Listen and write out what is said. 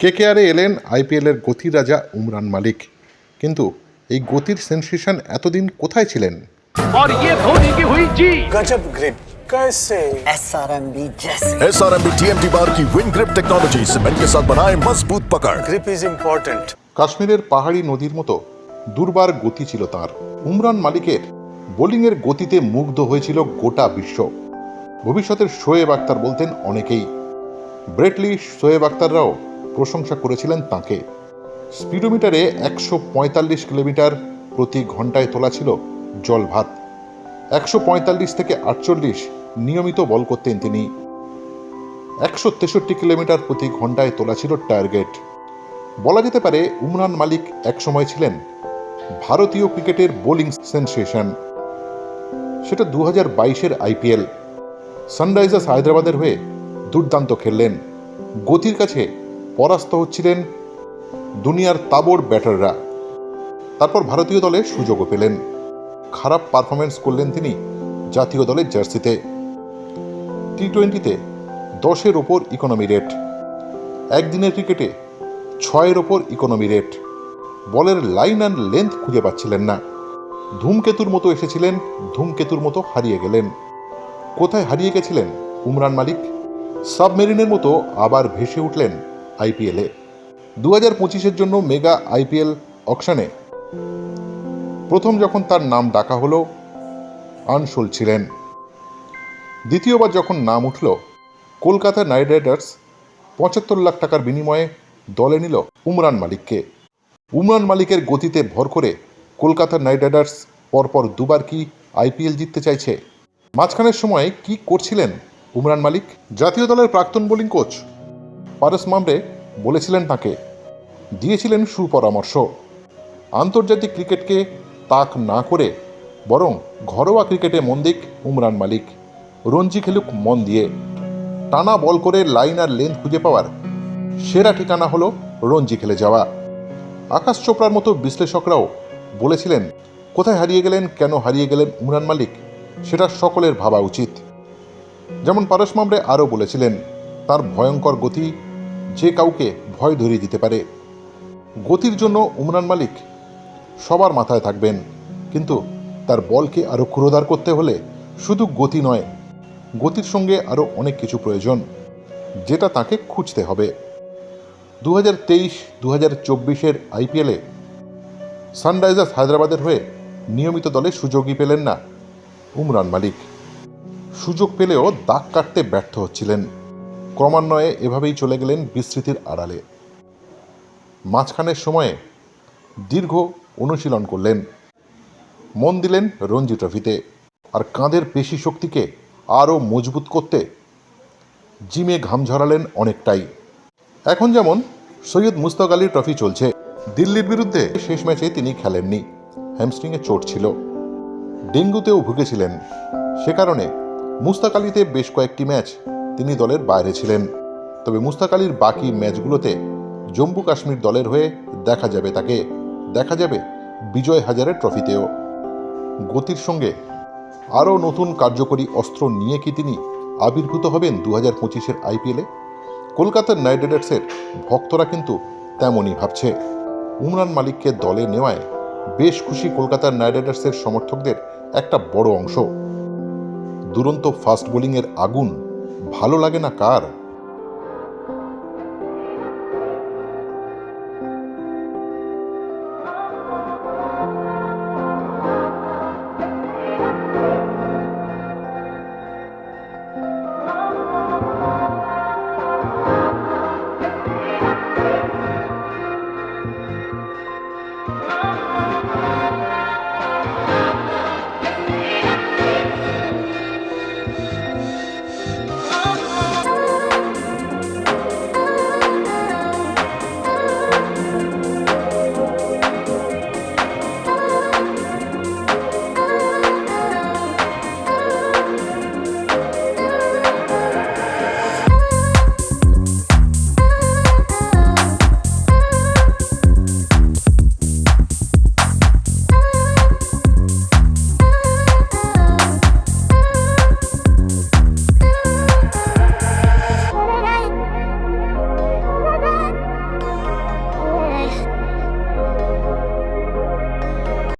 কেকেআরে এলেন আইপিএলের গতির রাজা উমরান মালিক, কিন্তু এই গতির সেন্সেশন এতদিন কোথায় ছিলেন? और ये धोनी की हुई जी। गजब ग्रिप कैसे एसआरएमबी जैसे एसआरएमबी टीएमटी बार की विंग ग्रिप टेक्नोलॉजी सीमेंट के साथ बनाए मजबूत पकड़। Grip is important. কাশ্মীরের পাহাড়ি নদীর মতো দুর্বার গতি ছিল তার। উমরান মালিকের বোলিংয়ের গতিতে মুগ্ধ হয়েছিল গোটা বিশ্ব। ভবিষ্যতের শোয়েব আখতার বলতেন অনেকেই। ব্রেটলি, শোয়েব আখতাররাও প্রশংসা করেছিলেন তাঁকে। স্পিডোমিটারে 145 কিলোমিটার প্রতি ঘন্টায় তোলা ছিল জলভাত। 145 থেকে 48 নিয়মিত বল করতেন তিনি। 163 কিলোমিটার প্রতি ঘন্টায় তোলা ছিল টার্গেট। বলা যেতে পারে উমরান মালিক একসময় ছিলেন ভারতীয় ক্রিকেটের বোলিং সেন্সেশন। সেটা 2022-এর আইপিএল। সানরাইজার্স হায়দ্রাবাদের হয়ে দুর্দান্ত খেললেন। গতির কাছে পরাস্ত হচ্ছিলেন দুনিয়ার তাবড় ব্যাটাররা। তারপর ভারতীয় দলে সুযোগও পেলেন। খারাপ পারফরমেন্স করলেন তিনি জাতীয় দলের জার্সিতে। টি-20-তে 10-এর ওপর ইকোনমি রেট, একদিনের ক্রিকেটে 6-এর ওপর ইকোনমি রেট। বলের লাইন অ্যান্ড লেন্থ খুঁজে পাচ্ছিলেন না। ধূমকেতুর মতো এসেছিলেন, ধূমকেতুর মতো হারিয়ে গেলেন। কোথায় হারিয়ে গেছিলেন উমরান মালিক? সাবমেরিনের মতো আবার ভেসে উঠলেন আইপিএলে। 2025-এর জন্য মেগা আইপিএল অকশনে প্রথম যখন তার নাম ডাকা হলো, আনশোল ছিলেন। দ্বিতীয়বার যখন নাম উঠল, কলকাতা নাইট রাইডার্স 75 লাখ টাকার বিনিময়ে দলে নিল উমরান মালিককে। উমরান মালিকের গতিতে ভর করে কলকাতা নাইট রাইডার্স পরপর দুবার কি আইপিএল জিততে চাইছে? মাঝখানের সময়ে কি করছিলেন উমরান মালিক? জাতীয় দলের প্রাক্তন বোলিং কোচ পারস মামরে বলেছিলেন তাকে, দিয়েছিলেন সুপরামর্শ, আন্তর্জাতিক ক্রিকেটকে তাক না করে বরং ঘরোয়া ক্রিকেটে মন দিক উমরান মালিক। রঞ্জি খেলুক মন দিয়ে। টানা বল করে লাইন আর লেন্থ খুঁজে পাওয়ার সেরা ঠিকানা হলো রঞ্জি খেলে যাওয়া। আকাশ চোপড়ার মতো বিশ্লেষকরাও বলেছিলেন, কোথায় হারিয়ে গেলেন, কেন হারিয়ে গেলেন উমরান মালিক, সেটা সকলের ভাবা উচিত। যেমন পারস মামরে আরও বলেছিলেন, তার ভয়ঙ্কর গতি যে কাউকে ভয় ধরিয়ে দিতে পারে। গতির জন্য উমরান মালিক সবার মাথায় থাকবেন, কিন্তু তার বলকে আরও ক্ষুরোধার করতে হলে শুধু গতি নয়, গতির সঙ্গে আরও অনেক কিছু প্রয়োজন, যেটা তাকে খুঁজতে হবে। 2023-2024-এর আইপিএলে সানরাইজার্স হায়দ্রাবাদের হয়ে নিয়মিত দলে সুযোগই পেলেন না উমরান মালিক। সুযোগ পেলেও দাগ কাটতে ব্যর্থ হচ্ছিলেন। ক্রমান্বয়ে এভাবেই চলে গেলেন বিস্মৃতির আড়ালে। মাঝখানের সময়ে দীর্ঘ অনুশীলন করলেন, মন দিলেন রঞ্জি ট্রফিতে, আর কাঁধের পেশি শক্তিকে আরও মজবুত করতে জিমে ঘাম ঝরালেন অনেকটাই। এখন যেমন সৈয়দ মুশতাক আলী ট্রফি চলছে, দিল্লির বিরুদ্ধে শেষ ম্যাচে তিনি খেলেননি, হ্যামস্ট্রিংয়ে চোট ছিল, ডেঙ্গুতেও ভুগেছিলেন। সে কারণে মুশতাক আলীতে বেশ কয়েকটি ম্যাচ তিনি দলের বাইরে ছিলেন। তবে মুশতাক আলীর বাকি ম্যাচগুলোতে জম্মু কাশ্মীর দলের হয়ে দেখা যাবে তাকে, দেখা যাবে বিজয় হাজারে ট্রফিতেও। গতির সঙ্গে আরও নতুন কার্যকরী অস্ত্র নিয়ে কি তিনি আবির্ভূত হবেন 2025-এর আইপিএলে? কলকাতার নাইট রাইডার্সের ভক্তরা কিন্তু তেমনই ভাবছে। উমরান মালিককে দলে নেওয়ায় বেশ খুশি কলকাতার নাইট রাইডার্সের সমর্থকদের একটা বড় অংশ। দুরন্ত ফাস্ট বোলিংয়ের আগুন ভালো লাগে না কার?